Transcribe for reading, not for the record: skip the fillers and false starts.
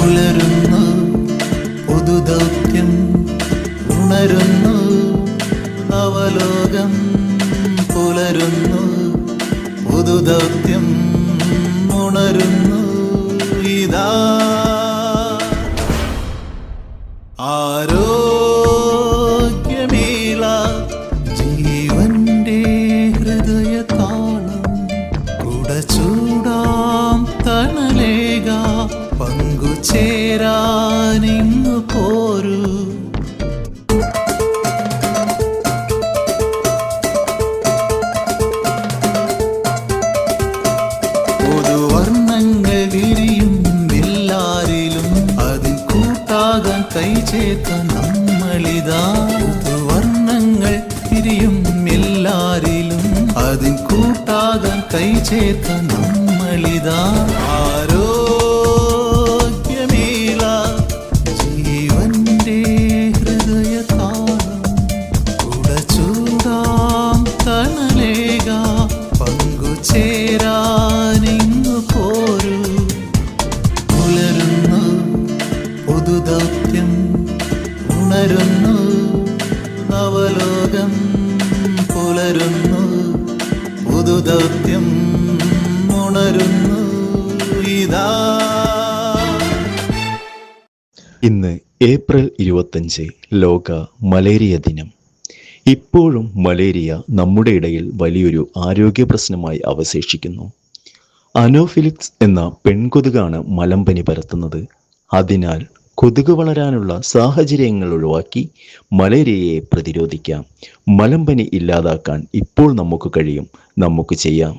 പുലരുന്നു പുതുദൗത്യം ഉണരുന്നു നവലോകം പുലരുന്നു പുതുദൗത്യം ഉണരുന്നു ഇതാ ആരോഗ്യമേള ജീവന്റെ ഹൃദയതാളം കുടചൂടാം തണലേക പങ്കുചേരാനിങ്ങു പോരൂ പുതുവർണ്ണങ്ങൾ വിരിയും എല്ലാരിലും അതിൽ കൂട്ടാകാൻ കൈചേർത്ത നമ്മളിതാ പുതുവർണ്ണങ്ങൾ വിരിയും എല്ലാരിലും അതിൽ കൂട്ടാകാൻ കൈചേർത്ത നമ്മളിതാ ആരോഗ്യമേള ജീവന്റെ ഹൃദയതാളം കുടചൂടാം തണലേക പങ്കുചേരാനിങ്ങു പോരൂ പുലരുന്നു പുതുദൗത്യം ഉണരുന്നു നവലോകം പുലരുന്നു പുതുദൗത്യം ഉണരുന്നു ഇതാ. ഇന്ന് ഏപ്രിൽ 25 ലോക മലേറിയ ദിനം. ഇപ്പോഴും മലേറിയ നമ്മുടെ ഇടയിൽ വലിയൊരു ആരോഗ്യ പ്രശ്നമായി അവശേഷിക്കുന്നു. അനോഫിലിക്സ് എന്ന പെൺകൊതുകാണ് മലമ്പനി പരത്തുന്നത്. അതിനാൽ കൊതുക് വളരാനുള്ള സാഹചര്യങ്ങൾ ഒഴിവാക്കി മലേറിയയെ പ്രതിരോധിക്കാം. മലമ്പനി ഇല്ലാതാക്കാൻ ഇപ്പോൾ നമുക്ക് കഴിയും. നമുക്ക് ചെയ്യാം.